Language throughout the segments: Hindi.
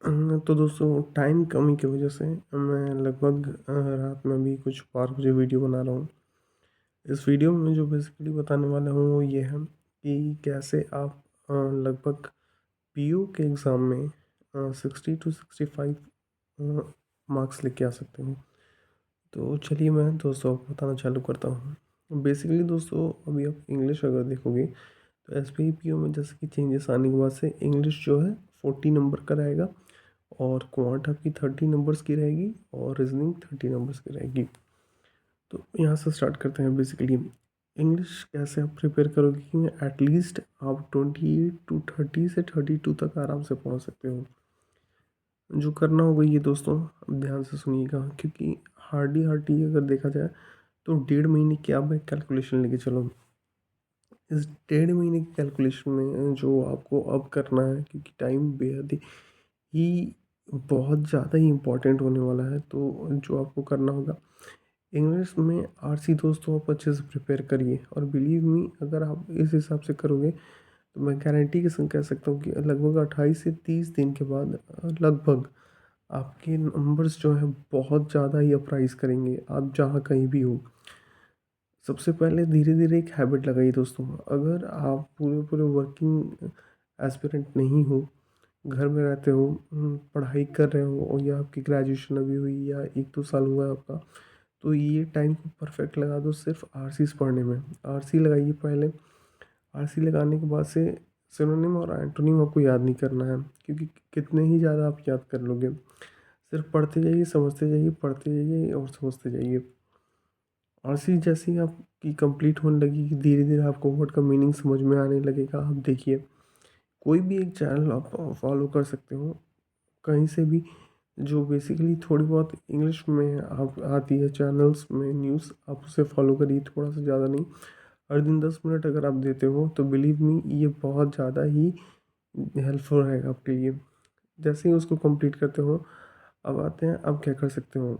तो दोस्तों टाइम कमी की वजह से मैं लगभग रात में भी कुछ 12 बजे वीडियो बना रहा हूँ। इस वीडियो में जो बेसिकली बताने वाला हूँ वो ये है कि कैसे आप लगभग पीयू के एग्ज़ाम में 60 to 65 मार्क्स लेके आ सकते हो। तो चलिए मैं दोस्तों आपको बताना चालू करता हूँ। बेसिकली दोस्तों अभी आप इंग्लिश अगर देखोगे तो एस पी पी ओ में जैसे कि चेंजेस आने के बाद से इंग्लिश जो है 40 नंबर का रहेगा और क्वांट आपकी 30 नंबर्स की रहेगी और रीजनिंग 30 नंबर्स की रहेगी। तो यहाँ से स्टार्ट करते हैं। बेसिकली इंग्लिश कैसे आप प्रिपेयर करोगे कि एटलीस्ट आप 28 to 30 से 32 तक आराम से पहुँच सकते हो। जो करना होगा ये दोस्तों अब ध्यान से सुनिएगा, क्योंकि हार्डली अगर देखा जाए तो 1.5 महीने की आप एक कैलकुलेशन लेके चलो। इस 1.5 महीने की कैलकुलेशन में जो आपको अब करना है, क्योंकि टाइम बेहद ही बहुत ज़्यादा ही इम्पोर्टेंट होने वाला है, तो जो आपको करना होगा इंग्लिश में आरसी दोस्तों आप अच्छे से प्रिपेयर करिए। और बिलीव मी, अगर आप इस हिसाब से करोगे तो मैं गारंटी के संग कह सकता हूँ कि लगभग 28 से 30 दिन के बाद लगभग आपके नंबर्स जो है बहुत ज़्यादा ही अपराइज करेंगे, आप जहाँ कहीं भी हो। सबसे पहले धीरे धीरे एक हैबिट लगाइए दोस्तों। अगर आप पूरे पूरे वर्किंग एस्पिरेंट नहीं हो, घर में रहते हो, पढ़ाई कर रहे हो और या आपकी ग्रेजुएशन अभी हुई या 1-2 साल हुआ है आपका, तो ये टाइम को परफेक्ट लगा दो सिर्फ आरसीज पढ़ने में। आरसी लगाइए पहले। आरसी लगाने के बाद से सिनोनिम और एंटोनिम आपको याद नहीं करना है, क्योंकि कितने ही ज़्यादा आप याद कर लोगे। सिर्फ पढ़ते जाइए, समझते जाइए, पढ़ते जाइए और समझते जाइए। आरसी जैसे ही आपकी कंप्लीट होने लगेगी, धीरे धीरे आपको वर्ड का मीनिंग समझ में आने लगेगा। आप देखिए, कोई भी एक चैनल आप फॉलो कर सकते हो कहीं से भी, जो बेसिकली थोड़ी बहुत इंग्लिश में आप आती है चैनल्स में न्यूज़, आप उसे फॉलो करिए, थोड़ा सा ज़्यादा नहीं। हर दिन 10 मिनट अगर आप देते हो तो बिलीव मी ये बहुत ज़्यादा ही हेल्पफुल रहेगा आपके लिए। जैसे ही उसको कंप्लीट करते हो, अब आते हैं आप क्या कर सकते हो।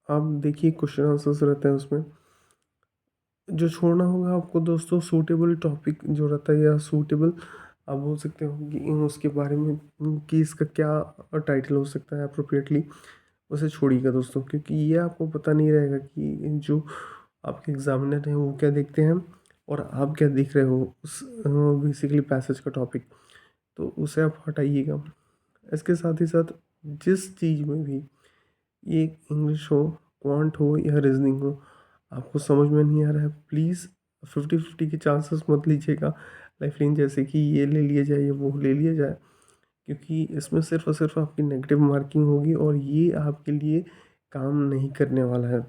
आप देखिए क्वेश्चन आंसर्स रहते हैं उसमें। जो छोड़ना होगा आपको दोस्तों, सूटेबल टॉपिक जो रहता है या सूटेबल आप बोल सकते हो कि उसके बारे में कि इसका क्या टाइटल हो सकता है अप्रोप्रिएटली, उसे छोड़िएगा दोस्तों। क्योंकि ये आपको पता नहीं रहेगा कि जो आपके एग्जामिनर हैं वो क्या देखते हैं और आप क्या देख रहे हो उस बेसिकली पैसेज का टॉपिक, तो उसे आप हटाइएगा। इसके साथ ही साथ जिस चीज़ में भी, ये इंग्लिश हो, क्वांट हो या रीजनिंग हो, आपको समझ में नहीं आ रहा है, प्लीज़ 50-50 के चांसेस मत लीजिएगा लाइफलाइन जैसे कि ये ले लिया जाए या वो ले लिया जाए, क्योंकि इसमें सिर्फ और सिर्फ आपकी नेगेटिव मार्किंग होगी और ये आपके लिए काम नहीं करने वाला है।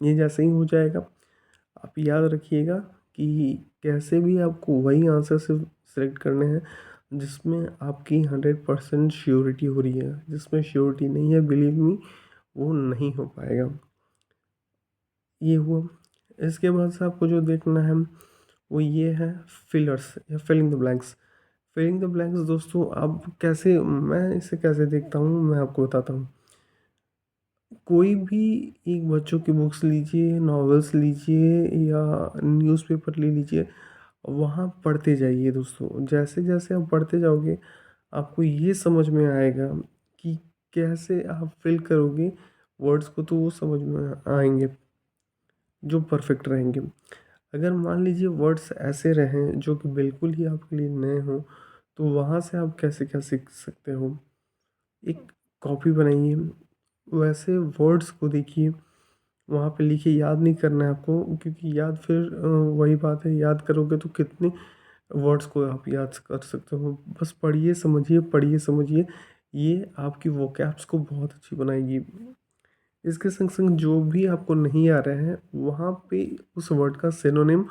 ये जैसे ही हो जाएगा, आप याद रखिएगा कि कैसे भी आपको वही आंसर सिर्फ सेलेक्ट करने हैं जिसमें आपकी 100% श्योरिटी हो रही है। जिसमें श्योरिटी नहीं है, बिलीव मी, वो नहीं हो पाएगा। ये हुआ। इसके बाद से आपको जो देखना है वो ये है, फिलर्स या filling the blanks. Filling the blanks दोस्तों आप कैसे, मैं इसे कैसे देखता हूँ मैं आपको बताता हूँ। कोई भी एक बच्चों की बुक्स लीजिए, नॉवेल्स लीजिए या न्यूज़पेपर ले लीजिए, वहाँ पढ़ते जाइए दोस्तों। जैसे जैसे आप पढ़ते जाओगे आपको ये समझ में आएगा कि कैसे आप फिल करोगे वर्ड्स को, तो वो समझ में आएंगे जो परफेक्ट रहेंगे। अगर मान लीजिए वर्ड्स ऐसे रहें जो कि बिल्कुल ही आपके लिए नए हों, तो वहाँ से आप कैसे क्या सीख सकते हो। एक कॉपी बनाइए, वैसे वर्ड्स को देखिए, वहाँ पे लिखिए। याद नहीं करना है आपको, क्योंकि याद फिर वही बात है, याद करोगे तो कितने वर्ड्स को आप याद कर सकते हो। बस पढ़िए समझिए, पढ़िए समझिए, ये आपकी वोकैब्स को बहुत अच्छी बनाएगी। इसके संग संग जो भी आपको नहीं आ रहे हैं वहाँ पे उस वर्ड का सिनोनिम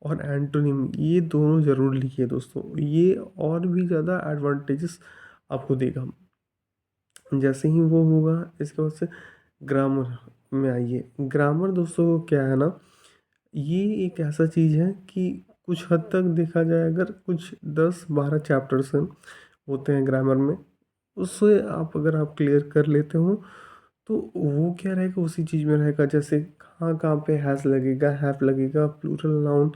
और एंटोनिम ये दोनों ज़रूर लिखिए दोस्तों। ये और भी ज़्यादा एडवांटेजेस आपको देगा। जैसे ही वो होगा, इसके बाद से ग्रामर में आइए। ग्रामर दोस्तों क्या है ना, ये एक ऐसा चीज़ है कि कुछ हद तक देखा जाए, अगर कुछ 10-12 चैप्टर्स हैं होते हैं ग्रामर में, उससे अगर आप क्लियर कर लेते हो तो वो क्या रहेगा, उसी चीज़ में रहेगा। जैसे कहाँ कहाँ पे हैज़ लगेगा, हैव लगेगा, plural noun,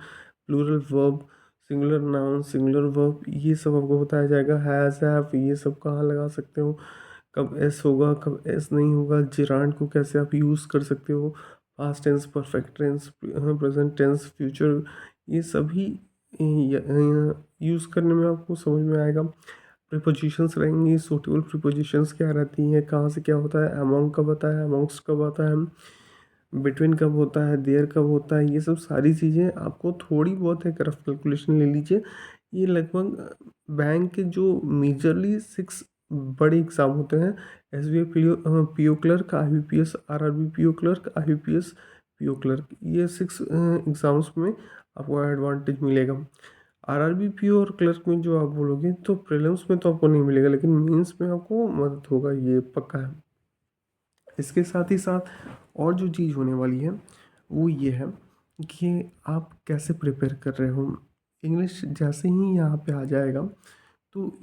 plural verb, singular noun, singular verb, ये सब आपको बताया जाएगा। हैज़, हैव, ये सब कहाँ लगा सकते हो, कब एस होगा, कब एस नहीं होगा, जिरांड को कैसे आप यूज़ कर सकते हो, past tense, perfect tense, present tense, future, ये सभी यूज़ करने में आपको समझ में आएगा। प्रीपोजिशंस रहेंगी, सूटेबल प्रीपोजिशंस क्या रहती हैं, कहाँ से क्या होता है, अमोंग कब आता है, अमोंग्स कब आता है, बिटवीन कब होता है, देयर कब होता है, ये सब सारी चीज़ें आपको थोड़ी बहुत एक रफ कैलकुलेशन ले लीजिए। ये लगभग बैंक के जो मेजरली 6 बड़े एग्ज़ाम होते हैं, S B I P O clerk, I B P S, R R B P O clerk, I B P S P O clerk, ये 6 एग्ज़ाम्स में आपको एडवांटेज मिलेगा। R R B P O और क्लर्क में जो आप बोलोगे तो प्रीलिम्स में तो आपको नहीं मिलेगा, लेकिन मेंस में आपको मदद होगा, ये पक्का है। इसके साथ ही साथ और जो चीज़ होने वाली है वो ये है कि आप कैसे प्रिपेयर कर रहे हो। इंग्लिश जैसे ही यहाँ पे आ जाएगा तो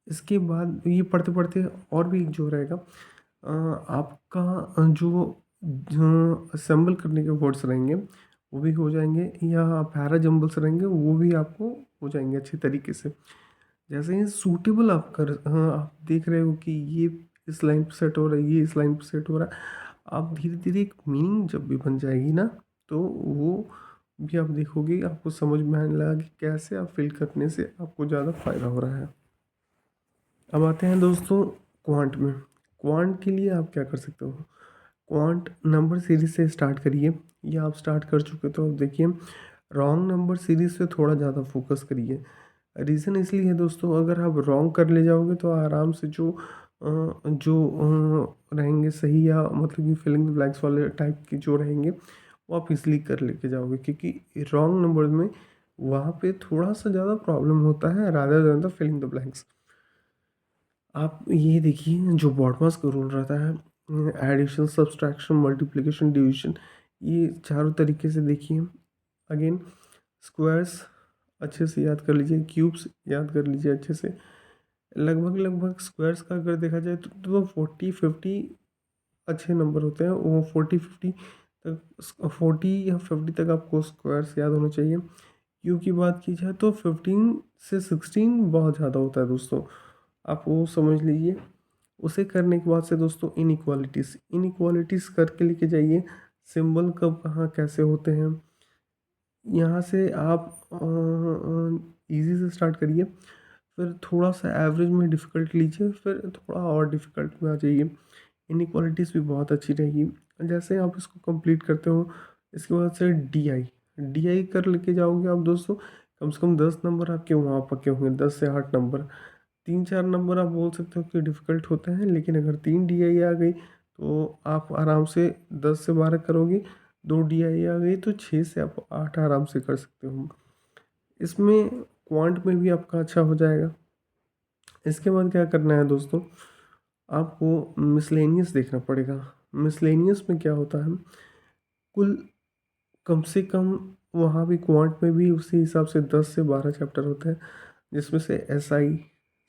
इसके बाद ये पढ़ते पढ़ते और भी जो रहेगा आपका जो असेंबल करने के वर्ड्स रहेंगे वो भी हो जाएंगे, या पैरा जम्बल्स रहेंगे वो भी आपको हो जाएंगे अच्छे तरीके से। जैसे ही सूटेबल आप कर, हाँ, आप देख रहे हो कि ये इस लाइन पे सेट हो रहा है, ये इस लाइन पे सेट हो रहा है, आप धीरे धीरे एक मीनिंग जब भी बन जाएगी ना, तो वो भी आप देखोगे, आपको समझ में आने लगा कि कैसे आप फिल करने से आपको ज़्यादा फायदा हो रहा है। अब आते हैं दोस्तों क्वांट में। क्वांट के लिए आप क्या कर सकते हो, क्वांट नंबर सीरीज से स्टार्ट करिए, या आप स्टार्ट कर चुके तो आप देखिए रॉन्ग नंबर सीरीज पे थोड़ा ज़्यादा फोकस करिए। रीज़न इसलिए है दोस्तों, अगर आप रॉन्ग कर ले जाओगे तो आराम से रहेंगे सही, या मतलब कि फिलिंग द ब्लैंक्स वाले टाइप के जो रहेंगे वो आप इसलिए कर लेके जाओगे, क्योंकि रॉन्ग नंबर में वहाँ पे थोड़ा सा ज़्यादा प्रॉब्लम होता है rather than the filling the blanks. आप ये देखिए जो बॉडमास का रूल रहता है, एडिशन, सब्सट्रैक्शन, मल्टीप्लिकेशन, डिवीजन, ये चारों तरीके से देखिए। अगेन स्क्वायर्स अच्छे से याद कर लीजिए, क्यूब्स याद कर लीजिए अच्छे से। लगभग लगभग स्क्वायर्स का अगर देखा जाए तो 40-50 अच्छे नंबर होते हैं, वो 40-50 तक, 40 या 50 तक आपको स्क्वायर्स याद होना चाहिए। क्यू की बात की जाए तो 15 से 16 बहुत ज़्यादा होता है दोस्तों, आप वो समझ लीजिए। उसे करने के बाद से दोस्तों इनइक्वालिटीज़, इनइक्वालिटीज़ करके लेके जाइए, सिंबल कब कहाँ कैसे होते हैं, यहाँ से आप इजी से स्टार्ट करिए, फिर थोड़ा सा एवरेज में डिफ़िकल्ट लीजिए, फिर थोड़ा और डिफ़िकल्ट में आ जाइए। इनइक्वालिटीज़ भी बहुत अच्छी रहेगी। जैसे आप इसको कंप्लीट करते हो, इसके बाद से डी आई, डी आई कर लेके जाओगे आप दोस्तों, कम से कम 10 नंबर आपके वहाँ पक्के होंगे, 10 से 8 नंबर। 3-4 नंबर आप बोल सकते हो कि डिफ़िकल्ट होते हैं, लेकिन अगर 3 DI आ गई तो आप आराम से 10 से 12 करोगे, 2 DI आ गई तो 6 से आप 8 आराम से कर सकते हो। इसमें क्वांट में भी आपका अच्छा हो जाएगा। इसके बाद क्या करना है दोस्तों, आपको मिसलेनियस देखना पड़ेगा। मिसलेनियस में क्या होता है, कुल कम से कम वहाँ भी क्वांट में भी उसी हिसाब से 10 से 12 चैप्टर होते हैं, जिसमें से SI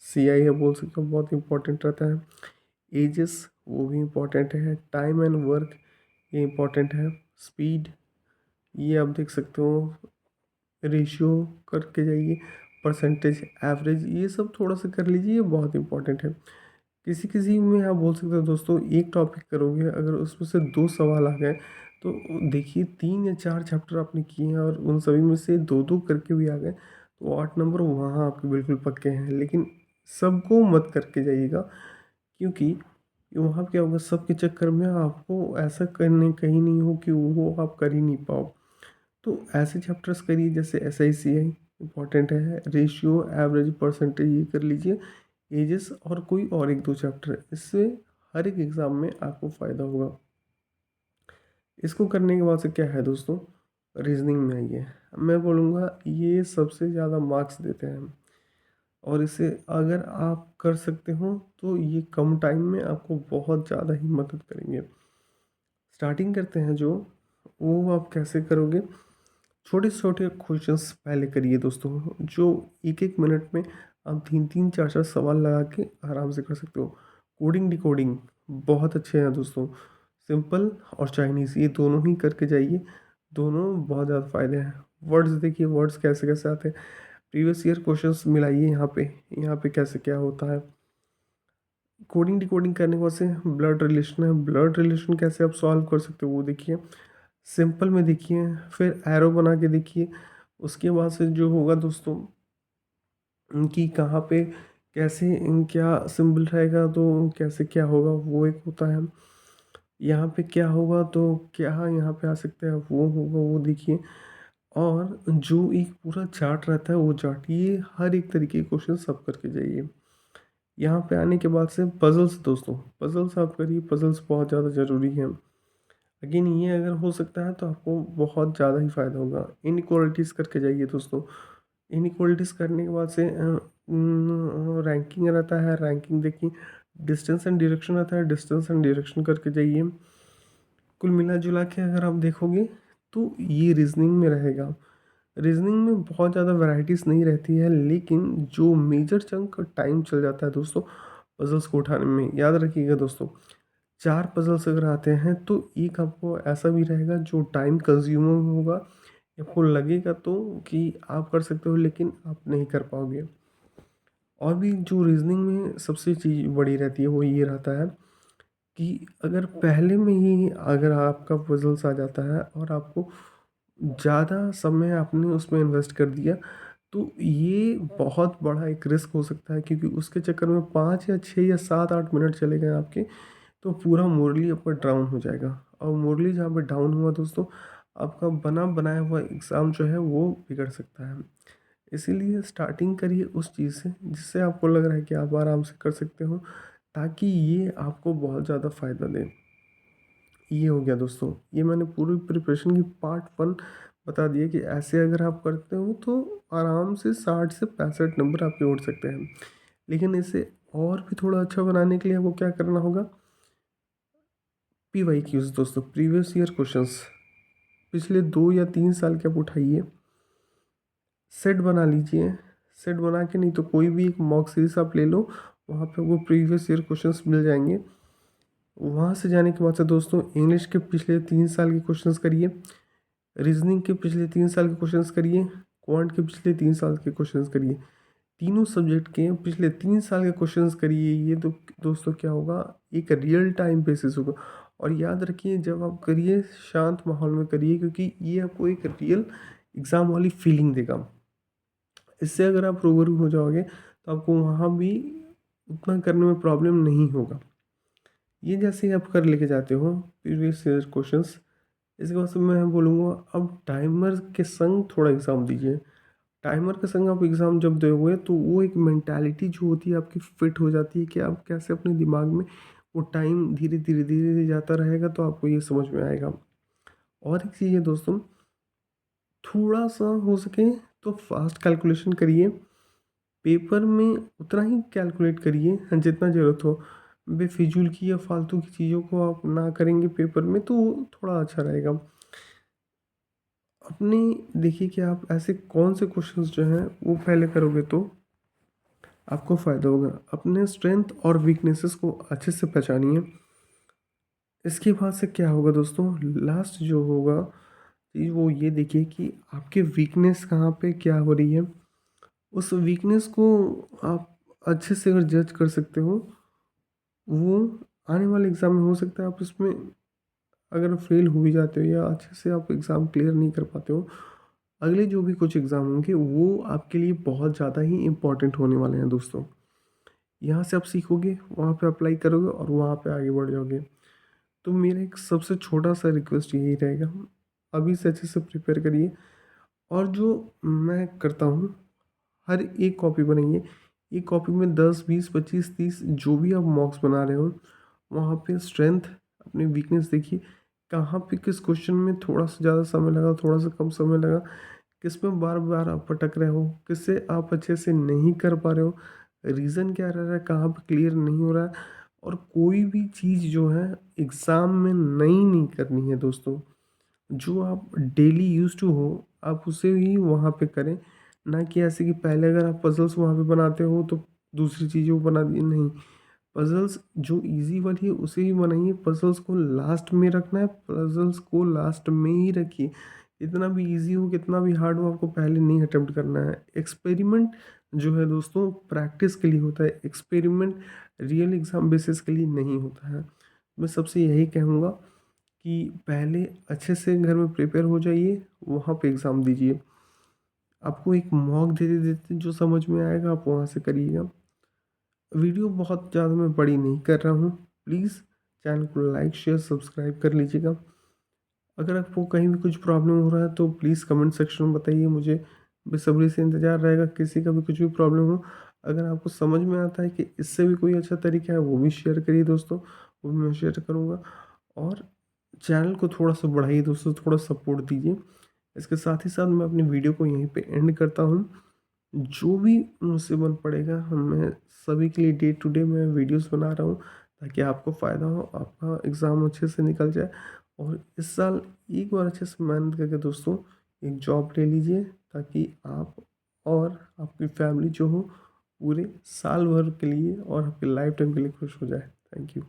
CI है बोल सकते हो, बहुत इंपॉर्टेंट रहता है। एजेस वो भी इम्पोर्टेंट है, टाइम एंड वर्क ये इम्पोर्टेंट है, स्पीड ये आप देख सकते हो, रेशियो करके जाइए, परसेंटेज, एवरेज, ये सब थोड़ा सा कर लीजिए, ये बहुत इंपॉर्टेंट है। किसी किसी में आप बोल सकते हो दोस्तों एक टॉपिक करोगे, अगर उसमें से 2 सवाल आ गए तो देखिए 3 या 4 चैप्टर आपने किए हैं और उन सभी में से 2-2 करके भी आ गए तो 8 नंबर वहाँ आपके बिल्कुल पक्के हैं। लेकिन सबको मत करके जाइएगा, क्योंकि वहाँ पे क्या होगा, सबके चक्कर में आपको ऐसा करने कहीं नहीं हो कि वो आप कर ही नहीं पाओ। तो ऐसे चैप्टर्स करिए जैसे SI CI इम्पॉर्टेंट है, रेशियो, एवरेज, परसेंटेज ये कर लीजिए, एजेस और कोई और 1-2 चैप्टर, इससे हर एक एग्ज़ाम में आपको फ़ायदा होगा। इसको करने के बाद से क्या है दोस्तों, रीजनिंग में आइए। मैं बोलूँगा ये सबसे ज़्यादा मार्क्स देते हैं, और इसे अगर आप कर सकते हो तो ये कम टाइम में आपको बहुत ज़्यादा ही मदद करेंगे। स्टार्टिंग करते हैं जो, वो आप कैसे करोगे, छोटे छोटे क्वेश्चंस पहले करिए दोस्तों, जो 1-1 मिनट में आप 3-3 4-4 सवाल लगा के आराम से कर सकते हो। कोडिंग डिकोडिंग बहुत अच्छे हैं दोस्तों, सिंपल और चाइनीज़ ये दोनों ही करके जाइए, दोनों बहुत ज़्यादा फ़ायदे हैं। वर्ड्स देखिए, वर्ड्स कैसे कैसे आते हैं, प्रीवियस ईयर क्वेश्चंस मिलाइए यहाँ पे कैसे क्या होता है। कोडिंग डिकोडिंग करने के बाद से ब्लड रिलेशन है, ब्लड रिलेशन कैसे आप सॉल्व कर सकते हो वो देखिए, सिंपल में देखिए, फिर एरो बना के देखिए। उसके बाद से जो होगा दोस्तों कि कहाँ पे कैसे क्या सिंबल रहेगा तो कैसे क्या होगा वो एक होता है। यहाँ पे क्या होगा तो क्या यहाँ पे आ सकता है वो होगा वो देखिए। और जो एक पूरा चार्ट रहता है वो चार्ट, ये हर एक तरीके के क्वेश्चन सब करके जाइए। यहाँ पे आने के बाद से पजल्स दोस्तों, पजल्स आप करिए, पजल्स बहुत ज़्यादा ज़रूरी है। अगेन ये अगर हो सकता है तो आपको बहुत ज़्यादा ही फ़ायदा होगा। इनइक्वालिटीज़ करके जाइए दोस्तों। इनइक्वालिटीज़ करने के बाद से रैंकिंग रहता है, रैंकिंग देखिए। डिस्टेंस एंड डायरेक्शन रहता है, डिस्टेंस एंड डायरेक्शन करके जाइए। कुल मिला जुला के अगर आप देखोगे तो ये रीजनिंग में रहेगा। रीजनिंग में बहुत ज़्यादा वैरायटीज़ नहीं रहती है, लेकिन जो मेजर चंक टाइम चल जाता है दोस्तों पजल्स को उठाने में। याद रखिएगा दोस्तों, 4 पजल्स अगर आते हैं तो एक आपको ऐसा भी रहेगा जो टाइम कंज्यूमर होगा, आपको लगेगा तो कि आप कर सकते हो लेकिन आप नहीं कर पाओगे। और भी जो रीजनिंग में सबसे चीज़ बड़ी रहती है वो ये रहता है कि अगर पहले में ही अगर आपका पजल्स आ जाता है और आपको ज़्यादा समय आपने उसमें इन्वेस्ट कर दिया तो ये बहुत बड़ा एक रिस्क हो सकता है, क्योंकि उसके चक्कर में 5 या 6 या 7 8 मिनट चले गए आपके तो पूरा मोरली आपका डाउन हो जाएगा। और मोरली जहाँ पे डाउन हुआ दोस्तों, आपका बना बनाया हुआ एग्ज़ाम जो है वो बिगड़ सकता है। इसीलिए स्टार्टिंग करिए उस चीज़ से जिससे आपको लग रहा है कि आप आराम से कर सकते हो, ताकि ये आपको बहुत ज़्यादा फ़ायदा दे। ये हो गया दोस्तों, ये मैंने पूरी प्रिपरेशन की पार्ट 1 बता दिया कि ऐसे अगर आप करते हो तो आराम से 60 से 65 नंबर आपके उठ सकते हैं। लेकिन इसे और भी थोड़ा अच्छा बनाने के लिए आपको क्या करना होगा, PYQs दोस्तों, प्रीवियस ईयर क्वेश्चंस, पिछले 2 या 3 साल के आप उठाइए, सेट बना लीजिए। सेट बना के, नहीं तो कोई भी एक मॉक सीरीज आप ले लो, वहाँ पे आपको प्रीवियस ईयर क्वेश्चंस मिल जाएंगे। वहाँ से जाने के बाद से दोस्तों इंग्लिश के पिछले 3 साल के क्वेश्चंस करिए, रीजनिंग के पिछले 3 साल के क्वेश्चंस करिए, क्वांट के पिछले 3 साल के क्वेश्चंस करिए। तीनों सब्जेक्ट के पिछले 3 साल के क्वेश्चंस करिए। ये तो दोस्तों क्या होगा, एक रियल टाइम बेसिस होगा। और याद रखिए जब आप करिए शांत माहौल में करिए, क्योंकि ये आपको एक रियल एग्ज़ाम वाली फीलिंग देगा। इससे अगर आप रूबरू हो जाओगे तो आपको वहाँ भी उतना करने में प्रॉब्लम नहीं होगा। ये जैसे ही आप कर लेके जाते हो प्रीवियस ईयर क्वेश्चंस, इसके बाद से मैं बोलूँगा अब टाइमर के संग थोड़ा एग्ज़ाम दीजिए। टाइमर के संग आप एग्ज़ाम जब दोगे तो वो एक मेंटालिटी जो होती है आपकी फिट हो जाती है कि आप कैसे अपने दिमाग में वो टाइम धीरे धीरे धीरे धीरे जाता रहेगा तो आपको ये समझ में आएगा। और एक चीज़ है दोस्तों, थोड़ा सा हो सके तो फास्ट कैलकुलेशन करिए। पेपर में उतना ही कैलकुलेट करिए जितना ज़रूरत हो। बेफिजूल की या फालतू की चीज़ों को आप ना करेंगे पेपर में तो थोड़ा अच्छा रहेगा। अपने देखिए कि आप ऐसे कौन से क्वेश्चंस जो हैं वो पहले करोगे तो आपको फ़ायदा होगा। अपने स्ट्रेंथ और वीकनेसेस को अच्छे से पहचानिए। इसके बाद से क्या होगा दोस्तों, लास्ट जो होगा चीज़ वो ये देखिए कि आपके वीकनेस कहाँ पे क्या हो रही है। उस वीकनेस को आप अच्छे से अगर जज कर सकते हो, वो आने वाले एग्ज़ाम में हो सकता है आप इसमें अगर फेल हो भी जाते हो या अच्छे से आप एग्ज़ाम क्लियर नहीं कर पाते हो, अगले जो भी कुछ एग्ज़ाम होंगे वो आपके लिए बहुत ज़्यादा ही इम्पोर्टेंट होने वाले हैं दोस्तों। यहाँ से आप सीखोगे, वहाँ पे अप्लाई करोगे और वहाँ पे आगे बढ़ जाओगे। तो मेरा एक सबसे छोटा सा रिक्वेस्ट यही रहेगा, अभी से अच्छे से प्रिपेयर करिए। और जो मैं करता हूँ, हर एक कॉपी बनाइए। एक कॉपी में 10 20 25 30 जो भी आप मॉक्स बना रहे हो, वहाँ पे स्ट्रेंथ, अपनी वीकनेस देखिए, कहाँ पे किस क्वेश्चन में थोड़ा सा ज़्यादा समय लगा, थोड़ा सा कम समय लगा, किस में बार बार आप भटक रहे हो, किससे आप अच्छे से नहीं कर पा रहे हो, रीज़न क्या रह रहा है, कहाँ पे क्लियर नहीं हो रहा है। और कोई भी चीज़ जो है एग्ज़ाम में नई नहीं करनी है दोस्तों, जो आप डेली यूज़ टू हो आप उसे ही वहाँ पे करें। ना कि ऐसे कि पहले अगर आप पज़ल्स वहाँ पे बनाते हो तो दूसरी चीज़ें वो बना दी, नहीं। पज़ल्स जो ईज़ी वाली है उसे ही बनाइए, पज़ल्स को लास्ट में रखना है, पज़ल्स को लास्ट में ही रखिए। इतना भी इजी हो कितना भी हार्ड हो, आपको पहले नहीं अटेम्प्ट करना है। एक्सपेरिमेंट जो है दोस्तों प्रैक्टिस के लिए होता है, एक्सपेरिमेंट रियल एग्ज़ाम बेसिस के लिए नहीं होता है। मैं सबसे यही कहूँगा कि पहले अच्छे से घर में प्रिपेयर हो जाइए, वहाँ पे एग्ज़ाम दीजिए। आपको एक मॉक देते देते जो समझ में आएगा आप वहाँ से करिएगा। वीडियो बहुत ज़्यादा मैं बड़ी नहीं कर रहा हूँ, प्लीज़ चैनल को लाइक शेयर सब्सक्राइब कर लीजिएगा। अगर आपको कहीं भी कुछ प्रॉब्लम हो रहा है तो प्लीज़ कमेंट सेक्शन में बताइए, मुझे बेसब्री से इंतज़ार रहेगा। किसी का भी कुछ भी प्रॉब्लम हो, अगर आपको समझ में आता है कि इससे भी कोई अच्छा तरीका है, वो भी शेयर करिए दोस्तों, वो भी मैं शेयर करूँगा। और चैनल को थोड़ा-सा बढ़ाइए दोस्तों, थोड़ा सपोर्ट दीजिए। इसके साथ ही साथ मैं अपनी वीडियो को यहीं पे एंड करता हूँ। जो भी मुझसे बन पड़ेगा मैं सभी के लिए डे टू डे मैं वीडियोस बना रहा हूँ, ताकि आपको फ़ायदा हो, आपका एग्ज़ाम अच्छे से निकल जाए। और इस साल एक बार अच्छे से मेहनत करके दोस्तों एक जॉब ले लीजिए, ताकि आप और आपकी फैमिली जो हो पूरे साल भर के लिए और आपके लाइफ टाइम के लिए खुश हो जाए। Thank you.